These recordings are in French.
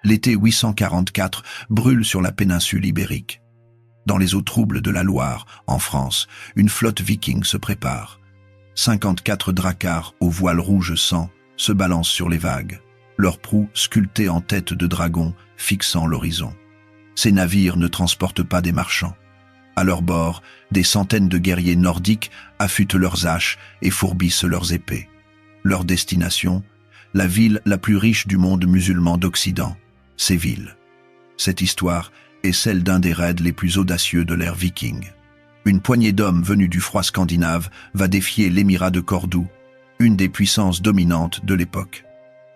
l'été 844 brûle sur la péninsule ibérique. Dans les eaux troubles de la Loire, en France, une flotte viking se prépare. 54 dracars aux voiles rouge sang se balancent sur les vagues, leurs proues sculptées en tête de dragon fixant l'horizon. Ces navires ne transportent pas des marchands. À leur bord, des centaines de guerriers nordiques affûtent leurs haches et fourbissent leurs épées. Leur destination, la ville la plus riche du monde musulman d'Occident, Séville. Cette histoire est celle d'un des raids les plus audacieux de l'ère viking. Une poignée d'hommes venus du froid scandinave va défier l'émirat de Cordoue, une des puissances dominantes de l'époque.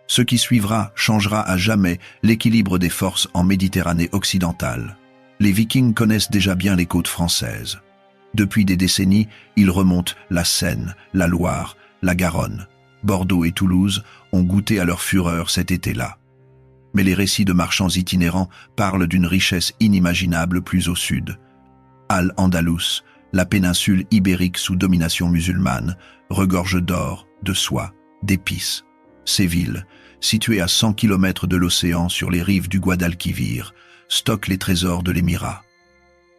Ce qui suivra changera à jamais l'équilibre des forces en Méditerranée occidentale. Les Vikings connaissent déjà bien les côtes françaises. Depuis des décennies, ils remontent la Seine, la Loire, la Garonne. Bordeaux et Toulouse ont goûté à leur fureur cet été-là. Mais les récits de marchands itinérants parlent d'une richesse inimaginable plus au sud. Al-Andalus, la péninsule ibérique sous domination musulmane, regorge d'or, de soie, d'épices. Séville, située à 100 km de l'océan sur les rives du Guadalquivir, stocke les trésors de l'émirat.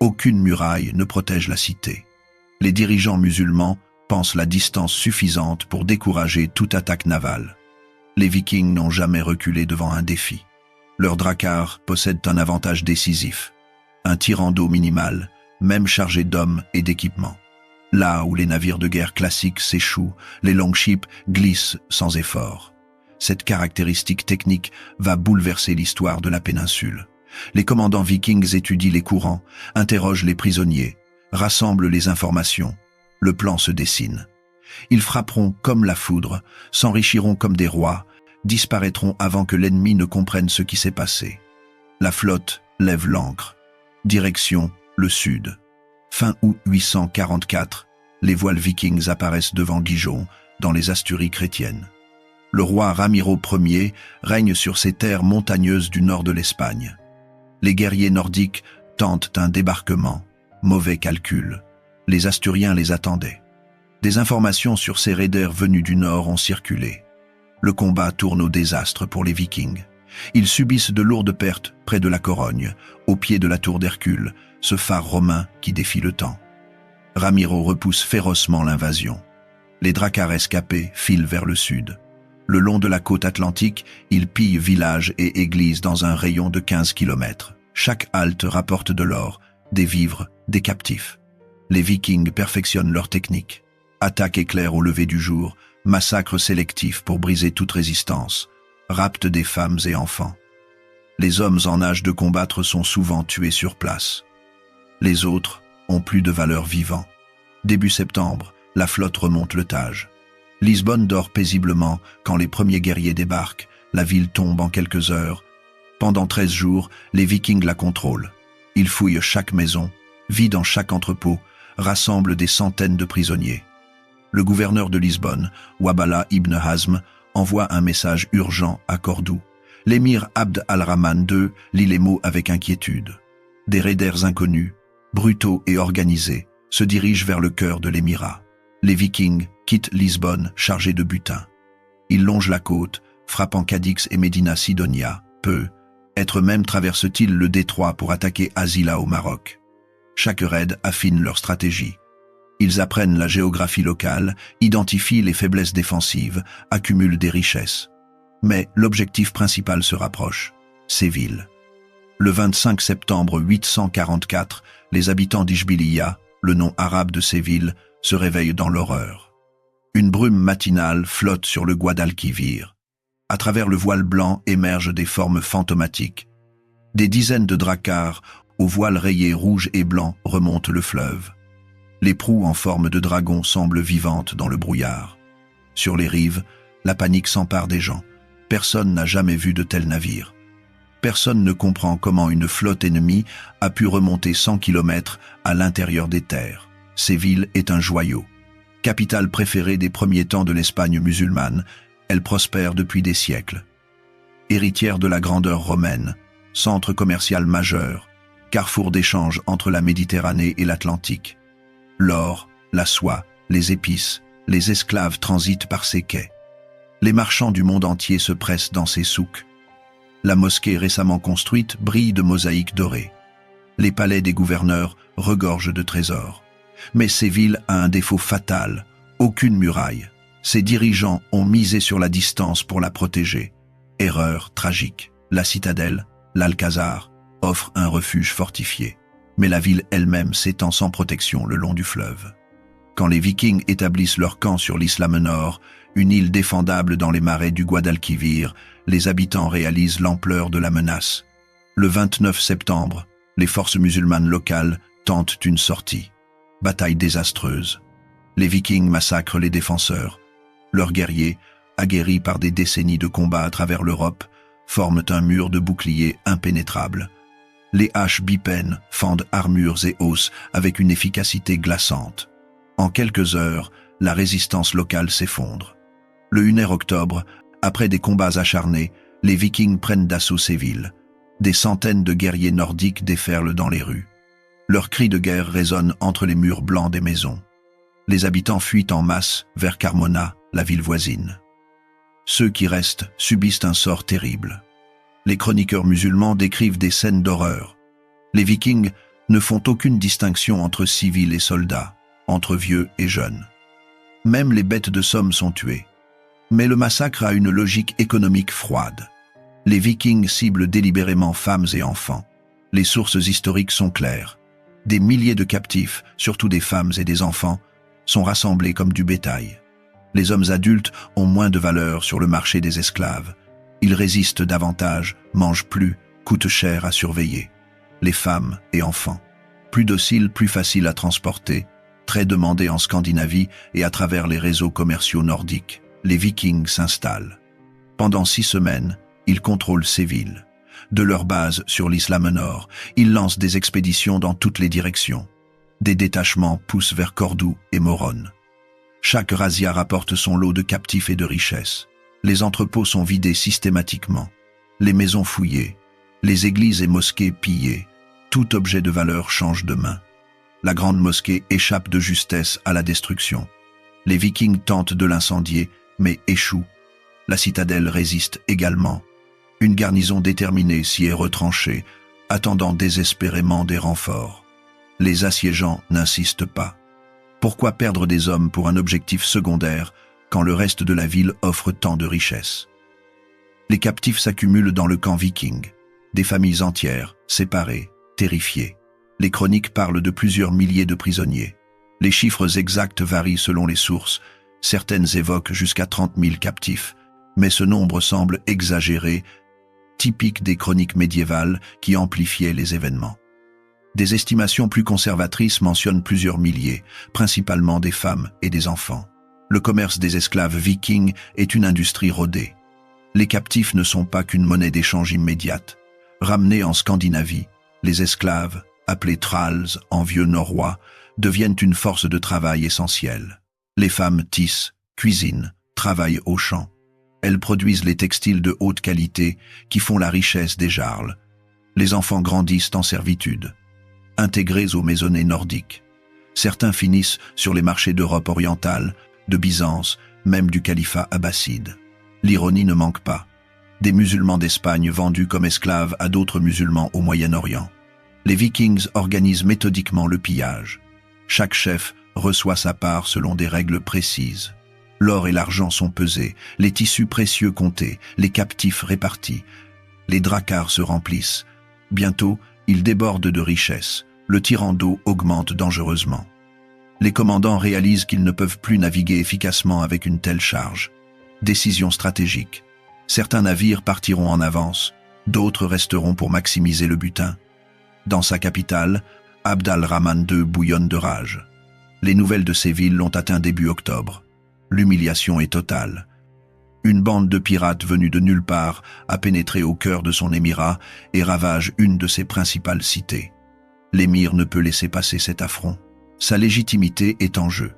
Aucune muraille ne protège la cité. Les dirigeants musulmans pensent la distance suffisante pour décourager toute attaque navale. Les Vikings n'ont jamais reculé devant un défi. Leurs dracars possèdent un avantage décisif. Un tirant d'eau minimal, même chargé d'hommes et d'équipements. Là où les navires de guerre classiques s'échouent, les longships glissent sans effort. Cette caractéristique technique va bouleverser l'histoire de la péninsule. Les commandants vikings étudient les courants, interrogent les prisonniers, rassemblent les informations. Le plan se dessine. Ils frapperont comme la foudre, s'enrichiront comme des rois, disparaîtront avant que l'ennemi ne comprenne ce qui s'est passé. La flotte lève l'ancre. Direction, le sud. Fin août 844, les voiles vikings apparaissent devant Gijón, dans les Asturies chrétiennes. Le roi Ramiro Ier règne sur ces terres montagneuses du nord de l'Espagne. Les guerriers nordiques tentent un débarquement. Mauvais calcul. Les Asturiens les attendaient. Des informations sur ces raiders venus du nord ont circulé. Le combat tourne au désastre pour les Vikings. Ils subissent de lourdes pertes près de la Corogne, au pied de la tour d'Hercule, ce phare romain qui défie le temps. Ramiro repousse férocement l'invasion. Les dracars escapés filent vers le sud. Le long de la côte atlantique, ils pillent villages et églises dans un rayon de 15 km. Chaque halte rapporte de l'or, des vivres, des captifs. Les Vikings perfectionnent leur technique. Attaque éclair au lever du jour, massacre sélectif pour briser toute résistance, rapte des femmes et enfants. Les hommes en âge de combattre sont souvent tués sur place. Les autres ont plus de valeur vivant. Début septembre, la flotte remonte le Tage. Lisbonne dort paisiblement quand les premiers guerriers débarquent, la ville tombe en quelques heures. Pendant 13 jours, les Vikings la contrôlent. Ils fouillent chaque maison, vident chaque entrepôt, rassemblent des centaines de prisonniers. Le gouverneur de Lisbonne, Wabala ibn Hazm, envoie un message urgent à Cordoue. L'émir Abd al-Rahman II lit les mots avec inquiétude. Des raiders inconnus, brutaux et organisés, se dirigent vers le cœur de l'émirat. Les Vikings quittent Lisbonne chargés de butin. Ils longent la côte, frappant Cadix et Médina Sidonia. Être même traversent-ils le détroit pour attaquer Azila au Maroc. Chaque raid affine leur stratégie. Ils apprennent la géographie locale, identifient les faiblesses défensives, accumulent des richesses. Mais l'objectif principal se rapproche, Séville. Le 25 septembre 844, les habitants d'Ishbiliya, le nom arabe de Séville, se réveillent dans l'horreur. Une brume matinale flotte sur le Guadalquivir. À travers le voile blanc émergent des formes fantomatiques. Des dizaines de dracars, aux voiles rayés rouges et blancs, remontent le fleuve. Les proues en forme de dragon semblent vivantes dans le brouillard. Sur les rives, la panique s'empare des gens. Personne n'a jamais vu de tels navires. Personne ne comprend comment une flotte ennemie a pu remonter 100 km à l'intérieur des terres. Séville est un joyau. Capitale préférée des premiers temps de l'Espagne musulmane, elle prospère depuis des siècles. Héritière de la grandeur romaine, centre commercial majeur, carrefour d'échange entre la Méditerranée et l'Atlantique. L'or, la soie, les épices, les esclaves transitent par ses quais. Les marchands du monde entier se pressent dans ses souks. La mosquée récemment construite brille de mosaïques dorées. Les palais des gouverneurs regorgent de trésors. Mais Séville a un défaut fatal, aucune muraille. Ses dirigeants ont misé sur la distance pour la protéger. Erreur tragique. La citadelle, l'Alcazar, offre un refuge fortifié. Mais la ville elle-même s'étend sans protection le long du fleuve. Quand les Vikings établissent leur camp sur l'Isla Menor, une île défendable dans les marais du Guadalquivir, les habitants réalisent l'ampleur de la menace. Le 29 septembre, les forces musulmanes locales tentent une sortie. Bataille désastreuse. Les Vikings massacrent les défenseurs. Leurs guerriers, aguerris par des décennies de combats à travers l'Europe, forment un mur de boucliers impénétrable. Les haches bipennes fendent armures et os avec une efficacité glaçante. En quelques heures, la résistance locale s'effondre. Le 1er octobre, après des combats acharnés, les Vikings prennent d'assaut Séville. Des centaines de guerriers nordiques déferlent dans les rues. Leurs cris de guerre résonnent entre les murs blancs des maisons. Les habitants fuient en masse vers Carmona, la ville voisine. Ceux qui restent subissent un sort terrible. Les chroniqueurs musulmans décrivent des scènes d'horreur. Les Vikings ne font aucune distinction entre civils et soldats, entre vieux et jeunes. Même les bêtes de somme sont tuées. Mais le massacre a une logique économique froide. Les Vikings ciblent délibérément femmes et enfants. Les sources historiques sont claires. Des milliers de captifs, surtout des femmes et des enfants, sont rassemblés comme du bétail. Les hommes adultes ont moins de valeur sur le marché des esclaves. Ils résistent davantage, mangent plus, coûtent cher à surveiller. Les femmes et enfants, plus dociles, plus faciles à transporter, très demandés en Scandinavie et à travers les réseaux commerciaux nordiques, les Vikings s'installent. Pendant 6 semaines, ils contrôlent Séville. De leur base sur l'Isla Menor, ils lancent des expéditions dans toutes les directions. Des détachements poussent vers Cordoue et Morone. Chaque razzia rapporte son lot de captifs et de richesses. Les entrepôts sont vidés systématiquement. Les maisons fouillées. Les églises et mosquées pillées. Tout objet de valeur change de main. La grande mosquée échappe de justesse à la destruction. Les Vikings tentent de l'incendier, mais échouent. La citadelle résiste également. Une garnison déterminée s'y est retranchée, attendant désespérément des renforts. Les assiégeants n'insistent pas. Pourquoi perdre des hommes pour un objectif secondaire quand le reste de la ville offre tant de richesses? Les captifs s'accumulent dans le camp viking. Des familles entières, séparées, terrifiées. Les chroniques parlent de plusieurs milliers de prisonniers. Les chiffres exacts varient selon les sources. Certaines évoquent jusqu'à 30 000 captifs, mais ce nombre semble exagéré, typique des chroniques médiévales qui amplifiaient les événements. Des estimations plus conservatrices mentionnent plusieurs milliers, principalement des femmes et des enfants. Le commerce des esclaves vikings est une industrie rodée. Les captifs ne sont pas qu'une monnaie d'échange immédiate. Ramenés en Scandinavie, les esclaves, appelés thralls en vieux norrois, deviennent une force de travail essentielle. Les femmes tissent, cuisinent, travaillent aux champs. Elles produisent les textiles de haute qualité qui font la richesse des jarls. Les enfants grandissent en servitude, intégrés aux maisonnées nordiques. Certains finissent sur les marchés d'Europe orientale, de Byzance, même du califat abbasside. L'ironie ne manque pas. Des musulmans d'Espagne vendus comme esclaves à d'autres musulmans au Moyen-Orient. Les Vikings organisent méthodiquement le pillage. Chaque chef reçoit sa part selon des règles précises. L'or et l'argent sont pesés, les tissus précieux comptés, les captifs répartis. Les dracars se remplissent. Bientôt, ils débordent de richesses. Le tirant d'eau augmente dangereusement. Les commandants réalisent qu'ils ne peuvent plus naviguer efficacement avec une telle charge. Décision stratégique. Certains navires partiront en avance, d'autres resteront pour maximiser le butin. Dans sa capitale, Abd al-Rahman II bouillonne de rage. Les nouvelles de Séville l'ont atteint début octobre. L'humiliation est totale. Une bande de pirates venus de nulle part a pénétré au cœur de son émirat et ravage une de ses principales cités. L'émir ne peut laisser passer cet affront. Sa légitimité est en jeu.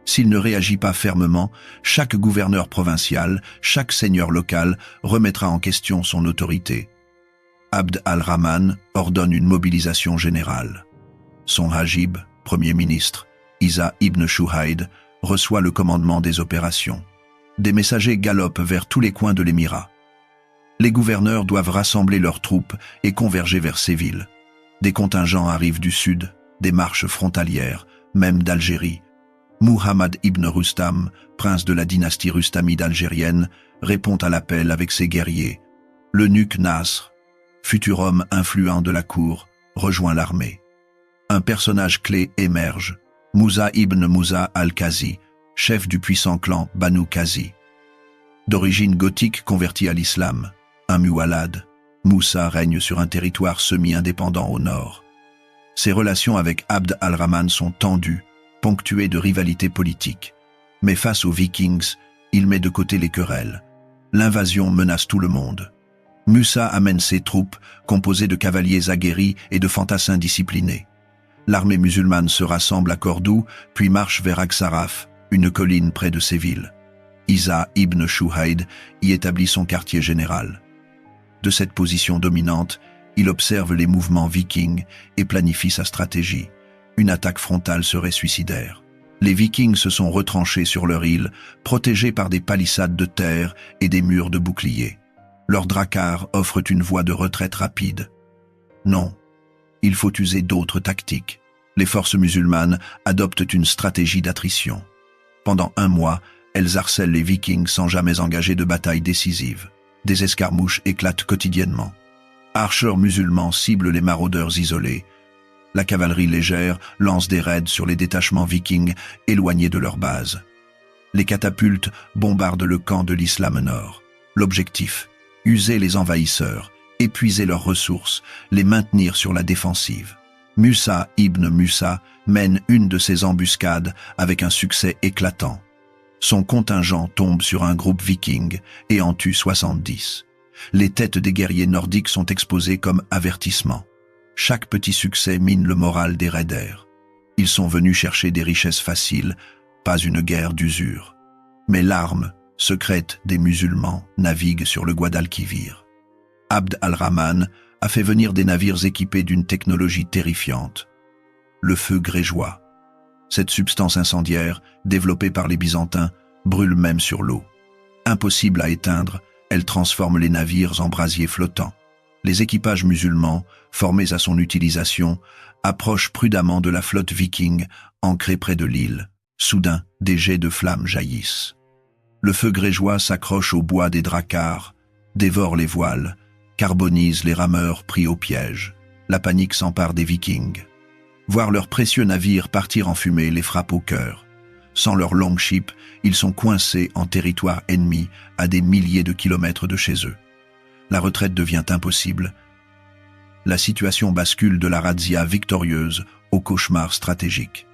S'il ne réagit pas fermement, chaque gouverneur provincial, chaque seigneur local remettra en question son autorité. Abd al-Rahman ordonne une mobilisation générale. Son hajib, premier ministre, Isa ibn Shuhaid, reçoit le commandement des opérations. Des messagers galopent vers tous les coins de l'émirat. Les gouverneurs doivent rassembler leurs troupes et converger vers Séville. Des contingents arrivent du sud, des marches frontalières, même d'Algérie. Muhammad ibn Rustam, prince de la dynastie rustamide algérienne, répond à l'appel avec ses guerriers. L'eunuque Nasr, futur homme influent de la cour, rejoint l'armée. Un personnage clé émerge, Moussa ibn Moussa al-Qazi, chef du puissant clan Banu Qazi. D'origine gothique converti à l'islam, un muwallad, Moussa règne sur un territoire semi-indépendant au nord. Ses relations avec Abd al-Rahman sont tendues, ponctuées de rivalités politiques. Mais face aux Vikings, il met de côté les querelles. L'invasion menace tout le monde. Moussa amène ses troupes, composées de cavaliers aguerris et de fantassins disciplinés. L'armée musulmane se rassemble à Cordoue, puis marche vers Agsaraf, une colline près de Séville. Isa ibn Shuhayd y établit son quartier général. De cette position dominante, il observe les mouvements vikings et planifie sa stratégie. Une attaque frontale serait suicidaire. Les Vikings se sont retranchés sur leur île, protégés par des palissades de terre et des murs de boucliers. Leurs dracars offrent une voie de retraite rapide. Non, il faut user d'autres tactiques. Les forces musulmanes adoptent une stratégie d'attrition. Pendant 1 mois, elles harcèlent les Vikings sans jamais engager de bataille décisive. Des escarmouches éclatent quotidiennement. Archers musulmans ciblent les maraudeurs isolés. La cavalerie légère lance des raids sur les détachements vikings éloignés de leur base. Les catapultes bombardent le camp de l'islam nord. L'objectif, user les envahisseurs, épuiser leurs ressources, les maintenir sur la défensive. Moussa ibn Moussa mène une de ces embuscades avec un succès éclatant. Son contingent tombe sur un groupe viking et en tue 70. Les têtes des guerriers nordiques sont exposées comme avertissement. Chaque petit succès mine le moral des raiders. Ils sont venus chercher des richesses faciles, pas une guerre d'usure. Mais l'arme, secrète des musulmans, navigue sur le Guadalquivir. Abd al-Rahman a fait venir des navires équipés d'une technologie terrifiante. Le feu grégeois. Cette substance incendiaire, développée par les Byzantins, brûle même sur l'eau. Impossible à éteindre, elle transforme les navires en brasiers flottants. Les équipages musulmans, formés à son utilisation, approchent prudemment de la flotte viking ancrée près de l'île. Soudain, des jets de flammes jaillissent. Le feu grégeois s'accroche au bois des dracars, dévore les voiles, carbonise les rameurs pris au piège. La panique s'empare des Vikings. Voir leurs précieux navires partir en fumée les frappe au cœur. Sans leurs longships, ils sont coincés en territoire ennemi à des milliers de kilomètres de chez eux. La retraite devient impossible. La situation bascule de la razzia victorieuse au cauchemar stratégique.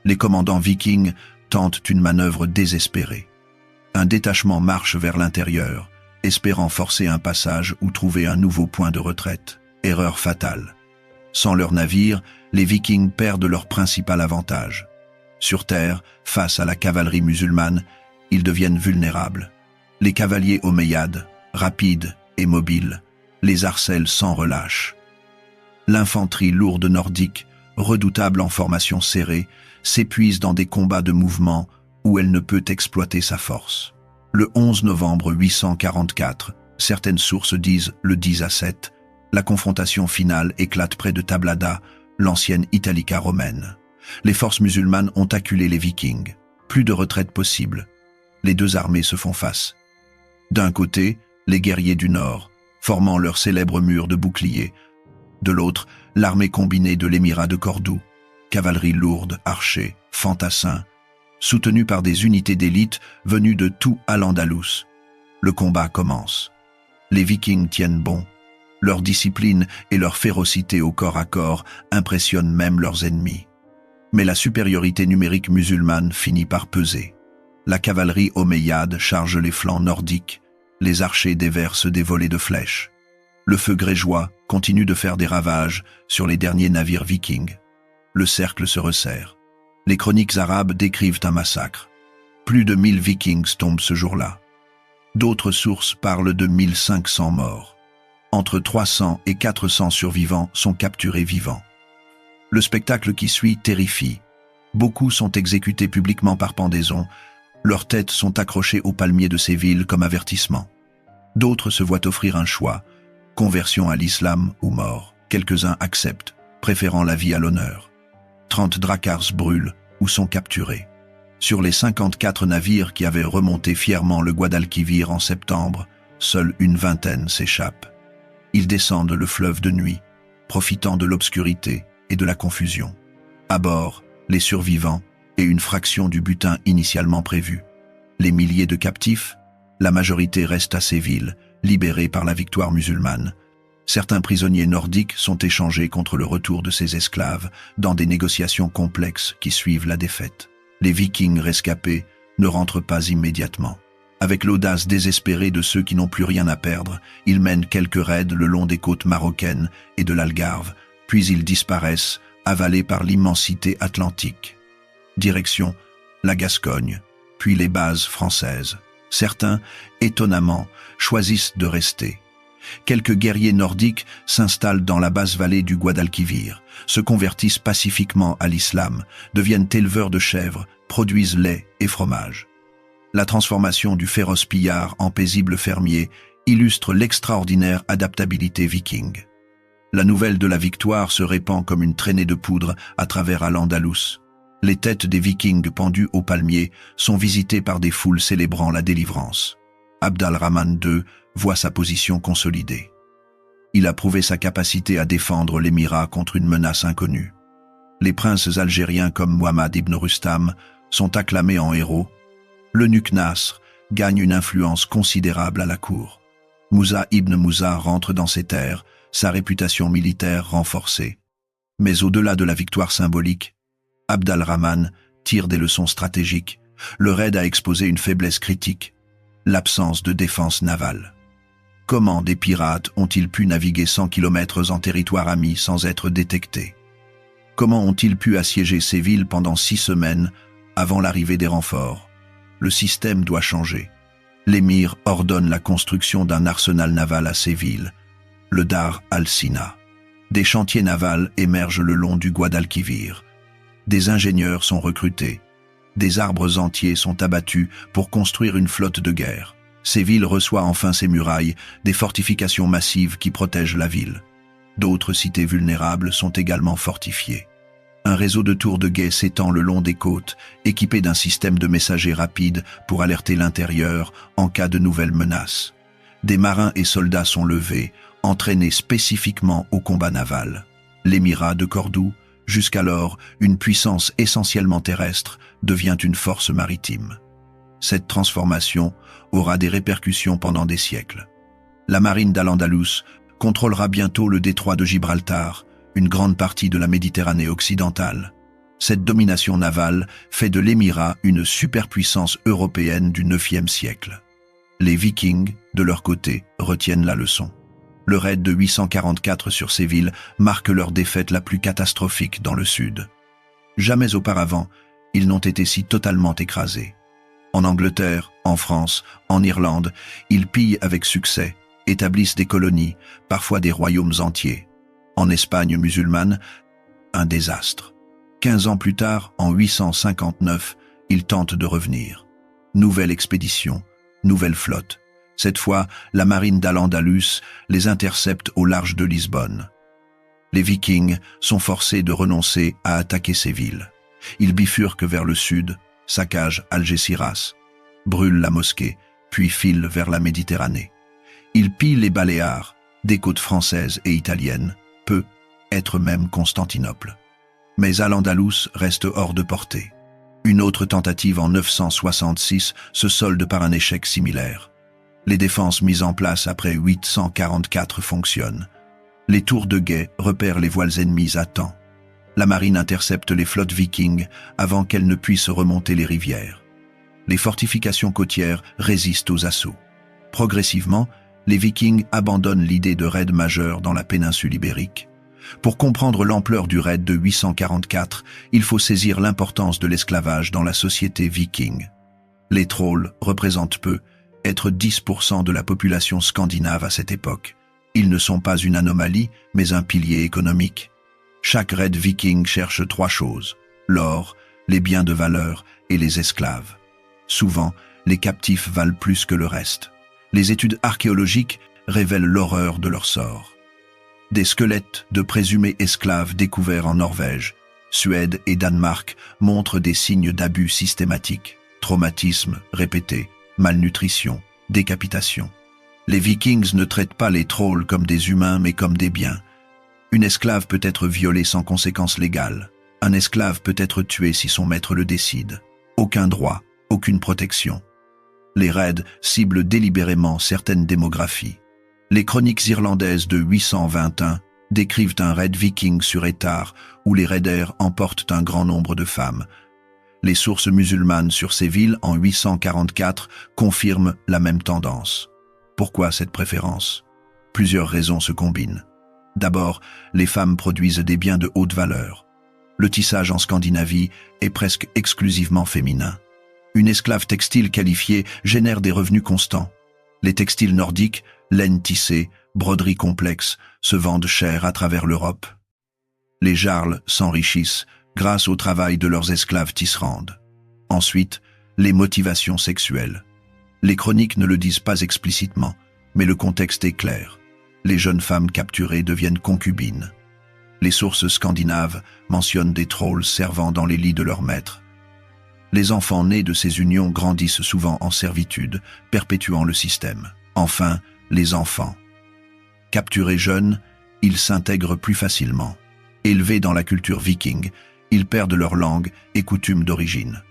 Les commandants vikings tentent une manœuvre désespérée. Un détachement marche vers l'intérieur, espérant forcer un passage ou trouver un nouveau point de retraite. Erreur fatale. Sans leurs navires, les Vikings perdent leur principal avantage. Sur terre, face à la cavalerie musulmane, ils deviennent vulnérables. Les cavaliers omeyyades, rapides et mobiles, les harcèlent sans relâche. L'infanterie lourde nordique, redoutable en formation serrée, s'épuise dans des combats de mouvement où elle ne peut exploiter sa force. Le 11 novembre 844, certaines sources disent le 10 à 7, la confrontation finale éclate près de Tablada, l'ancienne Italica romaine. Les forces musulmanes ont acculé les Vikings. Plus de retraite possible. Les deux armées se font face. D'un côté, les guerriers du Nord, formant leur célèbre mur de boucliers. De l'autre, l'armée combinée de l'émirat de Cordoue, cavalerie lourde, archers, fantassins, soutenue par des unités d'élite venues de tout Al-Andalus. Le combat commence. Les Vikings tiennent bon. Leur discipline et leur férocité au corps à corps impressionnent même leurs ennemis. Mais la supériorité numérique musulmane finit par peser. La cavalerie omeyyade charge les flancs nordiques, les archers déversent des volées de flèches. Le feu grégeois continue de faire des ravages sur les derniers navires vikings. Le cercle se resserre. Les chroniques arabes décrivent un massacre. Plus de 1000 vikings tombent ce jour-là. D'autres sources parlent de 1500 morts. Entre 300 et 400 survivants sont capturés vivants. Le spectacle qui suit terrifie. Beaucoup sont exécutés publiquement par pendaison. Leurs têtes sont accrochées aux palmiers de ces villes comme avertissement. D'autres se voient offrir un choix, conversion à l'islam ou mort. Quelques-uns acceptent, préférant la vie à l'honneur. 30 dracars brûlent ou sont capturés. Sur les 54 navires qui avaient remonté fièrement le Guadalquivir en septembre, seule une vingtaine s'échappent. Ils descendent le fleuve de nuit, profitant de l'obscurité et de la confusion. À bord, les survivants et une fraction du butin initialement prévu. Les milliers de captifs, la majorité reste à Séville, libérés par la victoire musulmane. Certains prisonniers nordiques sont échangés contre le retour de ces esclaves dans des négociations complexes qui suivent la défaite. Les Vikings rescapés ne rentrent pas immédiatement. Avec l'audace désespérée de ceux qui n'ont plus rien à perdre, ils mènent quelques raids le long des côtes marocaines et de l'Algarve, puis ils disparaissent, avalés par l'immensité atlantique. Direction la Gascogne, puis les bases françaises. Certains, étonnamment, choisissent de rester. Quelques guerriers nordiques s'installent dans la basse vallée du Guadalquivir, se convertissent pacifiquement à l'islam, deviennent éleveurs de chèvres, produisent lait et fromage. La transformation du féroce pillard en paisible fermier illustre l'extraordinaire adaptabilité viking. La nouvelle de la victoire se répand comme une traînée de poudre à travers Al-Andalus. Les têtes des Vikings pendues aux palmiers sont visitées par des foules célébrant la délivrance. Abd al-Rahman II voit sa position consolidée. Il a prouvé sa capacité à défendre l'émirat contre une menace inconnue. Les princes algériens comme Muhammad ibn Rustam sont acclamés en héros. L'eunuque Nasr gagne une influence considérable à la cour. Moussa ibn Moussa rentre dans ses terres, sa réputation militaire renforcée. Mais au-delà de la victoire symbolique, Abd al-Rahman tire des leçons stratégiques. Le raid a exposé une faiblesse critique, l'absence de défense navale. Comment des pirates ont-ils pu naviguer 100 km en territoire ami sans être détectés? Comment ont-ils pu assiéger ces villes pendant 6 semaines avant l'arrivée des renforts? Le système doit changer. L'émir ordonne la construction d'un arsenal naval à ces villes, le Dar al-Sina. Des chantiers navals émergent le long du Guadalquivir. Des ingénieurs sont recrutés. Des arbres entiers sont abattus pour construire une flotte de guerre. Séville reçoit enfin ses murailles, des fortifications massives qui protègent la ville. D'autres cités vulnérables sont également fortifiées. Un réseau de tours de guet s'étend le long des côtes, équipé d'un système de messagers rapides pour alerter l'intérieur en cas de nouvelles menaces. Des marins et soldats sont levés, entraînés spécifiquement au combat naval. L'émirat de Cordoue, jusqu'alors une puissance essentiellement terrestre, devient une force maritime. Cette transformation aura des répercussions pendant des siècles. La marine d'Al-Andalus contrôlera bientôt le détroit de Gibraltar, une grande partie de la Méditerranée occidentale. Cette domination navale fait de l'émirat une superpuissance européenne du IXe siècle. Les Vikings, de leur côté, retiennent la leçon. Le raid de 844 sur Séville marque leur défaite la plus catastrophique dans le sud. Jamais auparavant, ils n'ont été si totalement écrasés. En Angleterre, en France, en Irlande, ils pillent avec succès, établissent des colonies, parfois des royaumes entiers. En Espagne musulmane, un désastre. 15 ans plus tard, en 859, ils tentent de revenir. Nouvelle expédition, nouvelle flotte. Cette fois, la marine d'Al-Andalus les intercepte au large de Lisbonne. Les Vikings sont forcés de renoncer à attaquer ces villes. Ils bifurquent vers le sud, saccagent Algésiras, brûlent la mosquée, puis filent vers la Méditerranée. Ils pillent les Baléares, des côtes françaises et italiennes, peut être même Constantinople. Mais Al-Andalus reste hors de portée. Une autre tentative en 966 se solde par un échec similaire. Les défenses mises en place après 844 fonctionnent. Les tours de guet repèrent les voiles ennemies à temps. La marine intercepte les flottes vikings avant qu'elles ne puissent remonter les rivières. Les fortifications côtières résistent aux assauts. Progressivement, les Vikings abandonnent l'idée de raid majeur dans la péninsule ibérique. Pour comprendre l'ampleur du raid de 844, il faut saisir l'importance de l'esclavage dans la société viking. Les trolls représentent peu, être 10% de la population scandinave à cette époque. Ils ne sont pas une anomalie, mais un pilier économique. Chaque raid viking cherche 3 choses: l'or, les biens de valeur et les esclaves. Souvent, les captifs valent plus que le reste. Les études archéologiques révèlent l'horreur de leur sort. Des squelettes de présumés esclaves découverts en Norvège, Suède et Danemark montrent des signes d'abus systématiques, traumatismes répétés, malnutrition, décapitation. Les Vikings ne traitent pas les trolls comme des humains mais comme des biens. Une esclave peut être violée sans conséquence légale. Un esclave peut être tué si son maître le décide. Aucun droit, aucune protection. Les raids ciblent délibérément certaines démographies. Les chroniques irlandaises de 821 décrivent un raid viking sur Ettar où les raiders emportent un grand nombre de femmes. Les sources musulmanes sur ces villes en 844 confirment la même tendance. Pourquoi cette préférence? Plusieurs raisons se combinent. D'abord, les femmes produisent des biens de haute valeur. Le tissage en Scandinavie est presque exclusivement féminin. Une esclave textile qualifiée génère des revenus constants. Les textiles nordiques, laine tissée, broderies complexes, se vendent cher à travers l'Europe. Les jarls s'enrichissent grâce au travail de leurs esclaves tisserandes. Ensuite, les motivations sexuelles. Les chroniques ne le disent pas explicitement, mais le contexte est clair. Les jeunes femmes capturées deviennent concubines. Les sources scandinaves mentionnent des trolls servant dans les lits de leurs maîtres. Les enfants nés de ces unions grandissent souvent en servitude, perpétuant le système. Enfin, les enfants. Capturés jeunes, ils s'intègrent plus facilement. Élevés dans la culture viking, ils perdent leur langue et coutumes d'origine.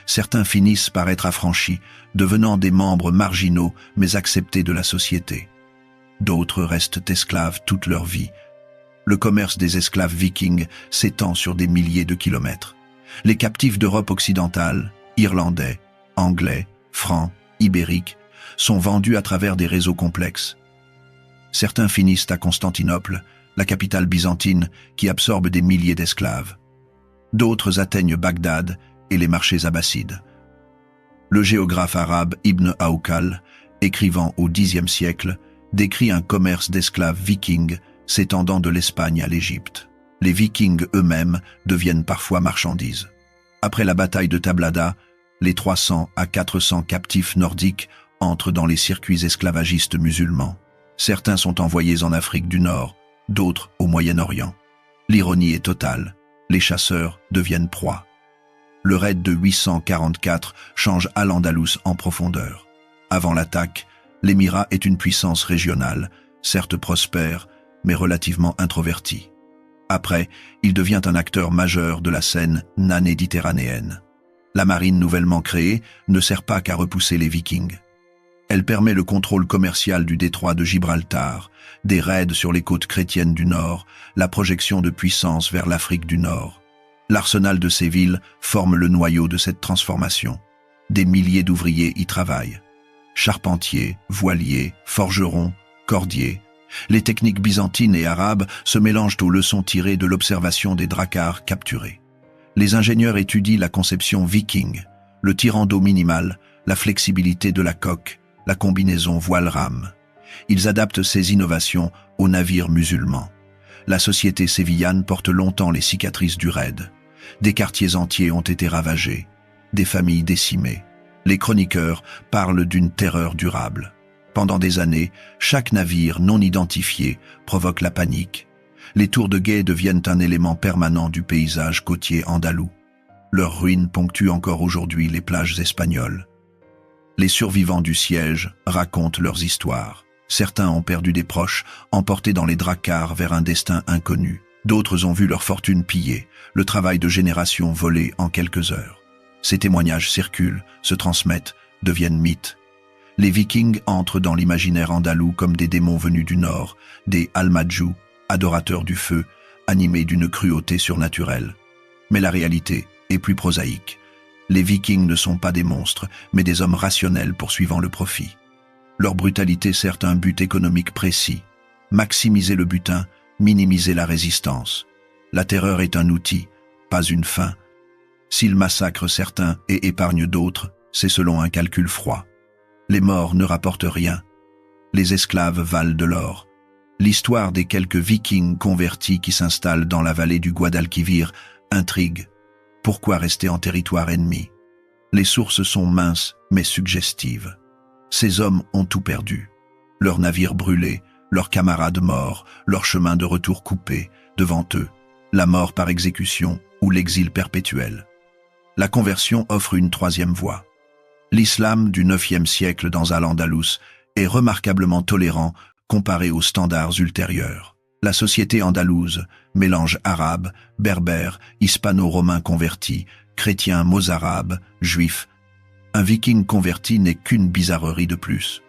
Certains finissent par être affranchis, devenant des membres marginaux mais acceptés de la société. D'autres restent esclaves toute leur vie. Le commerce des esclaves vikings s'étend sur des milliers de kilomètres. Les captifs d'Europe occidentale, irlandais, anglais, francs, ibériques, sont vendus à travers des réseaux complexes. Certains finissent à Constantinople, la capitale byzantine qui absorbe des milliers d'esclaves. D'autres atteignent Bagdad et les marchés abbassides. Le géographe arabe Ibn Aoukal, écrivant au Xe siècle, décrit un commerce d'esclaves vikings s'étendant de l'Espagne à l'Égypte. Les Vikings eux-mêmes deviennent parfois marchandises. Après la bataille de Tablada, les 300 à 400 captifs nordiques entrent dans les circuits esclavagistes musulmans. Certains sont envoyés en Afrique du Nord, d'autres au Moyen-Orient. L'ironie est totale, les chasseurs deviennent proies. Le raid de 844 change Al-Andalus en profondeur. Avant l'attaque, l'émirat est une puissance régionale, certes prospère, mais relativement introvertie. Après, il devient un acteur majeur de la scène nanéditerranéenne. La marine nouvellement créée ne sert pas qu'à repousser les Vikings. Elle permet le contrôle commercial du détroit de Gibraltar, des raids sur les côtes chrétiennes du Nord, la projection de puissance vers l'Afrique du Nord. L'arsenal de ces villes forme le noyau de cette transformation. Des milliers d'ouvriers y travaillent. Charpentiers, voiliers, forgerons, cordiers. Les techniques byzantines et arabes se mélangent aux leçons tirées de l'observation des dracars capturés. Les ingénieurs étudient la conception viking, le tirant d'eau minimal, la flexibilité de la coque, la combinaison voile-rame. Ils adaptent ces innovations aux navires musulmans. La société sévillane porte longtemps les cicatrices du raid. Des quartiers entiers ont été ravagés, des familles décimées. Les chroniqueurs parlent d'une terreur durable. Pendant des années, chaque navire non identifié provoque la panique. Les tours de guet deviennent un élément permanent du paysage côtier andalou. Leurs ruines ponctuent encore aujourd'hui les plages espagnoles. Les survivants du siège racontent leurs histoires. Certains ont perdu des proches, emportés dans les dracars vers un destin inconnu. D'autres ont vu leur fortune pillée, le travail de générations volé en quelques heures. Ces témoignages circulent, se transmettent, deviennent mythes. Les Vikings entrent dans l'imaginaire andalou comme des démons venus du Nord, des Almadjou, adorateurs du feu, animés d'une cruauté surnaturelle. Mais la réalité est plus prosaïque. Les Vikings ne sont pas des monstres, mais des hommes rationnels poursuivant le profit. Leur brutalité sert un but économique précis. Maximiser le butin, minimiser la résistance. La terreur est un outil, pas une fin. S'ils massacrent certains et épargnent d'autres, c'est selon un calcul froid. Les morts ne rapportent rien. Les esclaves valent de l'or. L'histoire des quelques Vikings convertis qui s'installent dans la vallée du Guadalquivir intrigue. Pourquoi rester en territoire ennemi? Les sources sont minces mais suggestives. Ces hommes ont tout perdu. Leurs navires brûlés, leurs camarades morts, leur chemin de retour coupé, devant eux, la mort par exécution ou l'exil perpétuel. La conversion offre une troisième voie. L'islam du IXe siècle dans Al-Andalus est remarquablement tolérant comparé aux standards ultérieurs. La société andalouse, mélange arabe, berbère, hispano-romain converti, chrétien, mozarabe, juif. Un viking converti n'est qu'une bizarrerie de plus.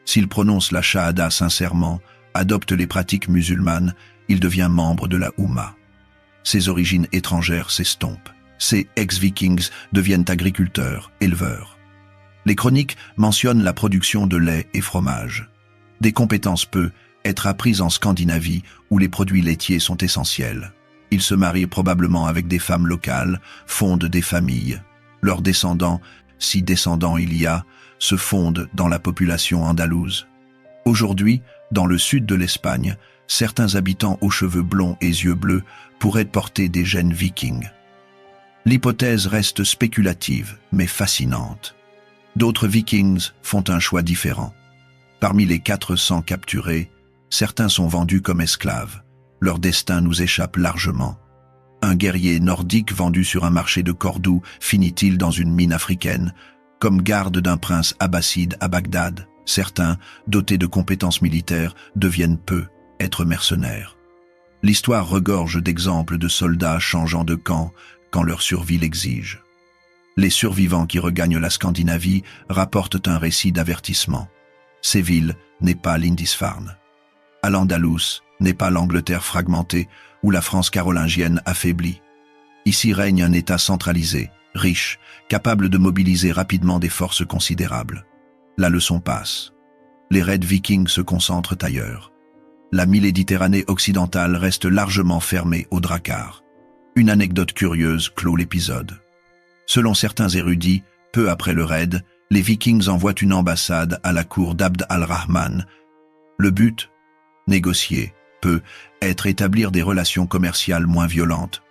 S'il prononce la shahada sincèrement, adopte les pratiques musulmanes, il devient membre de la Oumma. Ses origines étrangères s'estompent. Ces ex-vikings deviennent agriculteurs, éleveurs. Les chroniques mentionnent la production de lait et fromage. Des compétences peuvent être apprises en Scandinavie où les produits laitiers sont essentiels. Ils se marient probablement avec des femmes locales, fondent des familles. Leurs descendants, si descendants il y a, se fondent dans la population andalouse. Aujourd'hui, dans le sud de l'Espagne, certains habitants aux cheveux blonds et yeux bleus pourraient porter des gènes vikings. L'hypothèse reste spéculative, mais fascinante. D'autres vikings font un choix différent. Parmi les 400 capturés, certains sont vendus comme esclaves. Leur destin nous échappe largement. Un guerrier nordique vendu sur un marché de Cordoue finit-il dans une mine africaine, comme garde d'un prince abbasside à Bagdad? Certains, dotés de compétences militaires, deviennent être mercenaires. L'histoire regorge d'exemples de soldats changeant de camp quand leur survie l'exige. Les survivants qui regagnent la Scandinavie rapportent un récit d'avertissement. Séville n'est pas Lindisfarne. Al-Andalus n'est pas l'Angleterre fragmentée ou la France carolingienne affaiblie. Ici règne un État centralisé, riche, capable de mobiliser rapidement des forces considérables. La leçon passe. Les raids vikings se concentrent ailleurs. La Méditerranée occidentale reste largement fermée aux dracars. Une anecdote curieuse clôt l'épisode. Selon certains érudits, peu après le raid, les Vikings envoient une ambassade à la cour d'Abd al-Rahman. Le but? Négocier, être établir des relations commerciales moins violentes.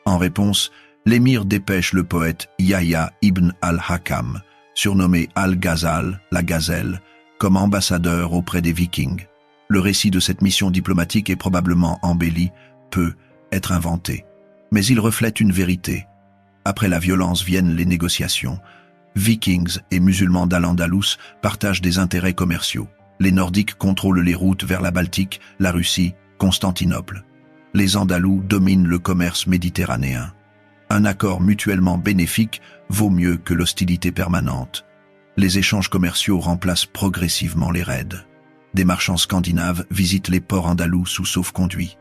En réponse, l'émir dépêche le poète Yahya ibn al-Hakam, surnommé Al-Ghazal, la Gazelle, comme ambassadeur auprès des Vikings. Le récit de cette mission diplomatique est probablement embelli, être inventé. Mais il reflète une vérité. Après la violence viennent les négociations. Vikings et musulmans d'Al-Andalus partagent des intérêts commerciaux. Les Nordiques contrôlent les routes vers la Baltique, la Russie, Constantinople. Les Andalous dominent le commerce méditerranéen. Un accord mutuellement bénéfique vaut mieux que l'hostilité permanente. Les échanges commerciaux remplacent progressivement les raids. Des marchands scandinaves visitent les ports andalous sous sauf-conduit.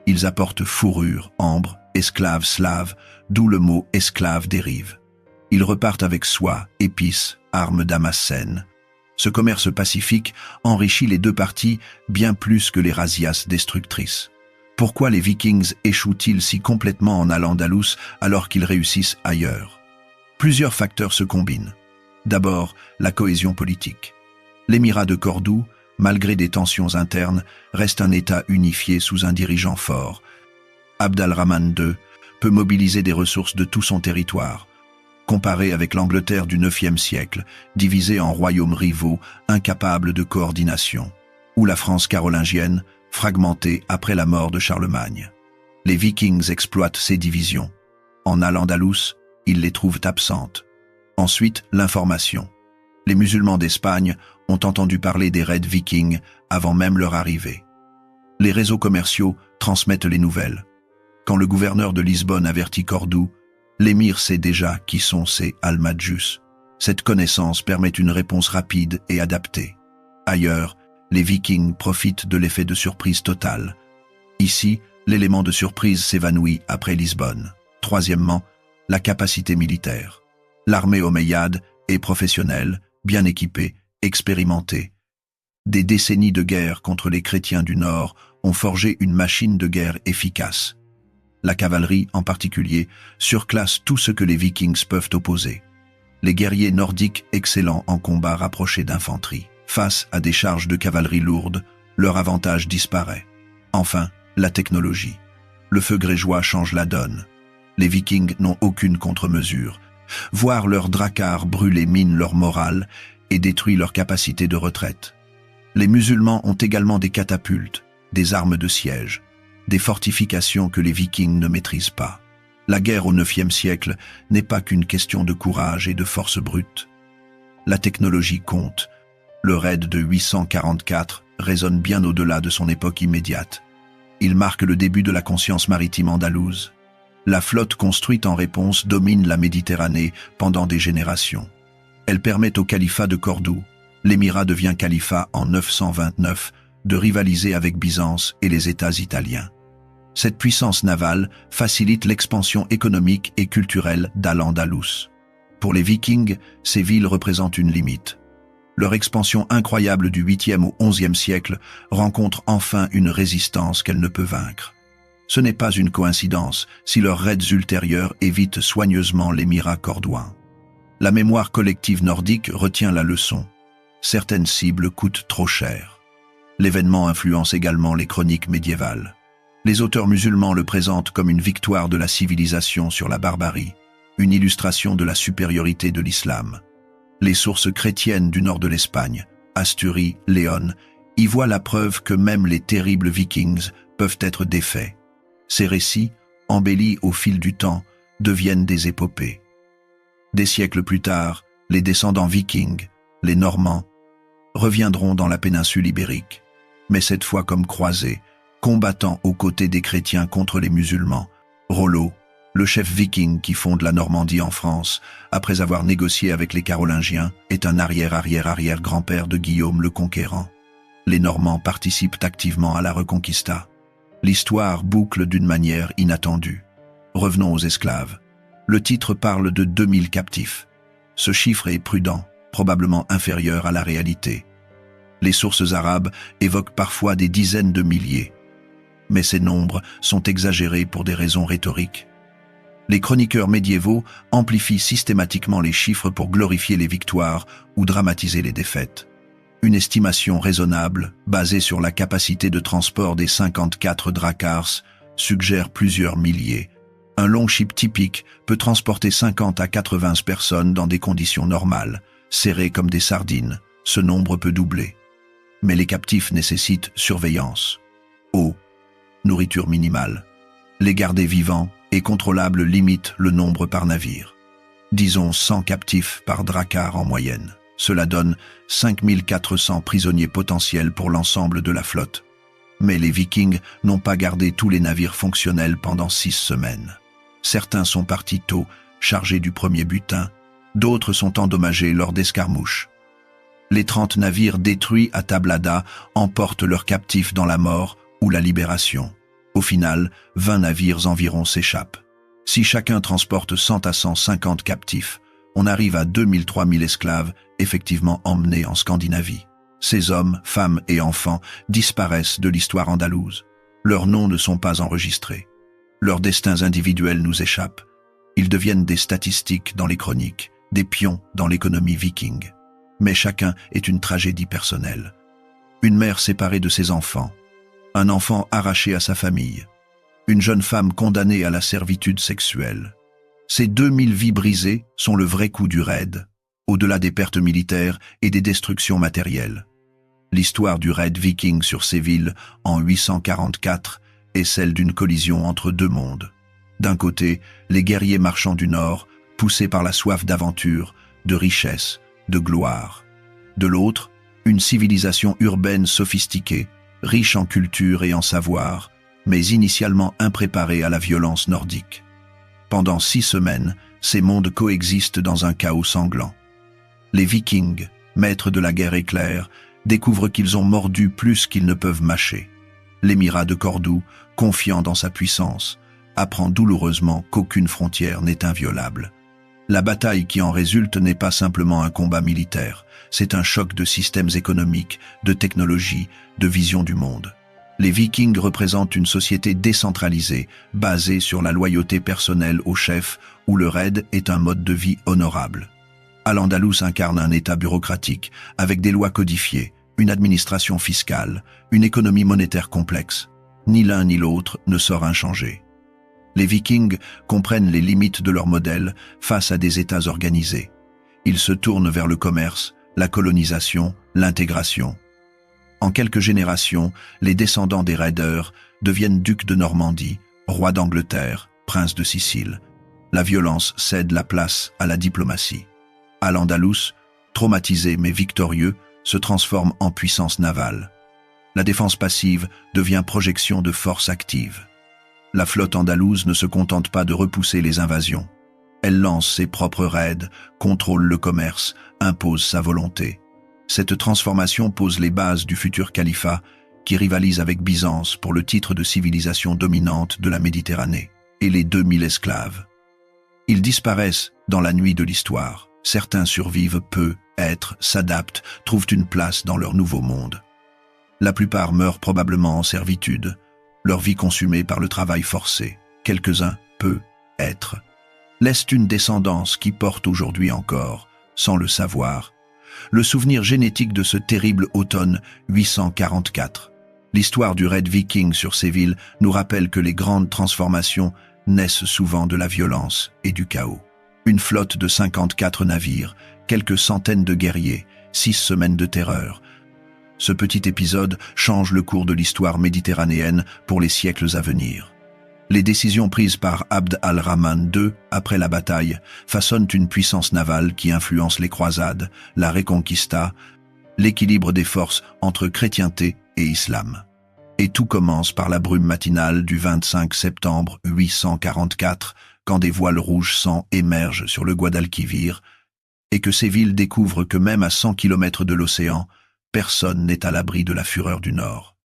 Ils apportent fourrure, ambre, esclaves slaves, d'où le mot esclave dérive. Ils repartent avec soie, épices, armes damascènes. Ce commerce pacifique enrichit les deux parties bien plus que les razzias destructrices. Pourquoi les Vikings échouent-ils si complètement en Al-Andalus alors qu'ils réussissent ailleurs? Plusieurs facteurs se combinent. D'abord, la cohésion politique. L'émirat de Cordoue, malgré des tensions internes, reste un État unifié sous un dirigeant fort. Abd al-Rahman II peut mobiliser des ressources de tout son territoire. Comparé avec l'Angleterre du IXe siècle, divisée en royaumes rivaux, incapables de coordination, ou la France carolingienne, fragmentée après la mort de Charlemagne. Les Vikings exploitent ces divisions. En Al-Andalus, ils les trouvent absentes. Ensuite, l'information. Les musulmans d'Espagne ont entendu parler des raids vikings avant même leur arrivée. Les réseaux commerciaux transmettent les nouvelles. Quand le gouverneur de Lisbonne avertit Cordoue, l'émir sait déjà qui sont ces Almadjus. Cette connaissance permet une réponse rapide et adaptée. Ailleurs, les Vikings profitent de l'effet de surprise totale. Ici, l'élément de surprise s'évanouit après Lisbonne. Troisièmement, la capacité militaire. L'armée omeyyade est professionnelle, bien équipée, expérimentée. Des décennies de guerre contre les chrétiens du Nord ont forgé une machine de guerre efficace. La cavalerie, en particulier, surclasse tout ce que les Vikings peuvent opposer. Les guerriers nordiques excellents en combat rapproché d'infanterie. Face à des charges de cavalerie lourdes, leur avantage disparaît. Enfin, la technologie. Le feu grégeois change la donne. Les Vikings n'ont aucune contre-mesure. Voir leurs dracars brûler mine leur morale et détruit leur capacité de retraite. Les musulmans ont également des catapultes, des armes de siège, des fortifications que les Vikings ne maîtrisent pas. La guerre au IXe siècle n'est pas qu'une question de courage et de force brute. La technologie compte. Le raid de 844 résonne bien au-delà de son époque immédiate. Il marque le début de la conscience maritime andalouse. La flotte construite en réponse domine la Méditerranée pendant des générations. Elle permet au califat de Cordoue, l'émirat devient califat en 929, de rivaliser avec Byzance et les États italiens. Cette puissance navale facilite l'expansion économique et culturelle d'Al-Andalus. Pour les Vikings, ces villes représentent une limite. Leur expansion incroyable du 8e au 11e siècle rencontre enfin une résistance qu'elle ne peut vaincre. Ce n'est pas une coïncidence si leurs raids ultérieurs évitent soigneusement l'émirat cordouin. La mémoire collective nordique retient la leçon. Certaines cibles coûtent trop cher. L'événement influence également les chroniques médiévales. Les auteurs musulmans le présentent comme une victoire de la civilisation sur la barbarie, une illustration de la supériorité de l'islam. Les sources chrétiennes du nord de l'Espagne, Asturie, Léon, y voient la preuve que même les terribles Vikings peuvent être défaits. Ces récits, embellis au fil du temps, deviennent des épopées. Des siècles plus tard, les descendants Vikings, les Normands, reviendront dans la péninsule ibérique, mais cette fois comme croisés, combattant aux côtés des chrétiens contre les musulmans. Rollo, le chef viking qui fonde la Normandie en France, après avoir négocié avec les Carolingiens, est un arrière-arrière-arrière-grand-père de Guillaume le Conquérant. Les Normands participent activement à la Reconquista. L'histoire boucle d'une manière inattendue. Revenons aux esclaves. Le titre parle de 2000 captifs. Ce chiffre est prudent, probablement inférieur à la réalité. Les sources arabes évoquent parfois des dizaines de milliers. Mais ces nombres sont exagérés pour des raisons rhétoriques. Les chroniqueurs médiévaux amplifient systématiquement les chiffres pour glorifier les victoires ou dramatiser les défaites. Une estimation raisonnable, basée sur la capacité de transport des 54 dracars, suggère plusieurs milliers. Un longship typique peut transporter 50 à 80 personnes dans des conditions normales, serrées comme des sardines. Ce nombre peut doubler. Mais les captifs nécessitent surveillance, eau, nourriture minimale. Les garder vivants et contrôlables limitent le nombre par navire. Disons 100 captifs par drakkar en moyenne. Cela donne 5400 prisonniers potentiels pour l'ensemble de la flotte. Mais les Vikings n'ont pas gardé tous les navires fonctionnels pendant 6 semaines. Certains sont partis tôt, chargés du premier butin, d'autres sont endommagés lors d'escarmouches. Les 30 navires détruits à Tablada emportent leurs captifs dans la mort ou la libération. Au final, 20 navires environ s'échappent. Si chacun transporte 100 à 150 captifs, on arrive à 2000-3000 esclaves effectivement emmenés en Scandinavie. Ces hommes, femmes et enfants disparaissent de l'histoire andalouse. Leurs noms ne sont pas enregistrés. Leurs destins individuels nous échappent. Ils deviennent des statistiques dans les chroniques, des pions dans l'économie viking. Mais chacun est une tragédie personnelle. Une mère séparée de ses enfants, un enfant arraché à sa famille, une jeune femme condamnée à la servitude sexuelle. Ces 2000 vies brisées sont le vrai coût du raid, au-delà des pertes militaires et des destructions matérielles. L'histoire du raid viking sur ces villes en 844 est celle d'une collision entre deux mondes. D'un côté, les guerriers marchands du Nord, poussés par la soif d'aventure, de richesse, de gloire. De l'autre, une civilisation urbaine sophistiquée, riche en culture et en savoir, mais initialement impréparée à la violence nordique. Pendant 6 semaines, ces mondes coexistent dans un chaos sanglant. Les Vikings, maîtres de la guerre éclair, découvrent qu'ils ont mordu plus qu'ils ne peuvent mâcher. L'émirat de Cordoue, confiant dans sa puissance, apprend douloureusement qu'aucune frontière n'est inviolable. La bataille qui en résulte n'est pas simplement un combat militaire, c'est un choc de systèmes économiques, de technologie, de vision du monde. Les Vikings représentent une société décentralisée, basée sur la loyauté personnelle au chef, où le raid est un mode de vie honorable. Al-Andalus incarne un État bureaucratique, avec des lois codifiées, une administration fiscale, une économie monétaire complexe. Ni l'un ni l'autre ne sort inchangé. Les Vikings comprennent les limites de leur modèle face à des États organisés. Ils se tournent vers le commerce, la colonisation, l'intégration. En quelques générations, les descendants des raideurs deviennent ducs de Normandie, rois d'Angleterre, princes de Sicile. La violence cède la place à la diplomatie. Al-Andalus, traumatisé mais victorieux, se transforme en puissance navale. La défense passive devient projection de force active. La flotte andalouse ne se contente pas de repousser les invasions. Elle lance ses propres raids, contrôle le commerce, impose sa volonté. Cette transformation pose les bases du futur califat qui rivalise avec Byzance pour le titre de civilisation dominante de la Méditerranée et les 2000 esclaves. Ils disparaissent dans la nuit de l'histoire. Certains survivent peu, s'adaptent, trouvent une place dans leur nouveau monde. La plupart meurent probablement en servitude, leur vie consumée par le travail forcé. Quelques-uns, laissent une descendance qui porte aujourd'hui encore, sans le savoir, le souvenir génétique de ce terrible automne 844. L'histoire du raid viking sur ces villes nous rappelle que les grandes transformations naissent souvent de la violence et du chaos. Une flotte de 54 navires, quelques centaines de guerriers, 6 semaines de terreur. Ce petit épisode change le cours de l'histoire méditerranéenne pour les siècles à venir. Les décisions prises par Abd al-Rahman II après la bataille façonnent une puissance navale qui influence les croisades, la Reconquista, l'équilibre des forces entre chrétienté et islam. Et tout commence par la brume matinale du 25 septembre 844, quand des voiles rouges sang émergent sur le Guadalquivir, et que ces villes découvrent que même à 100 km de l'océan, personne n'est à l'abri de la fureur du Nord.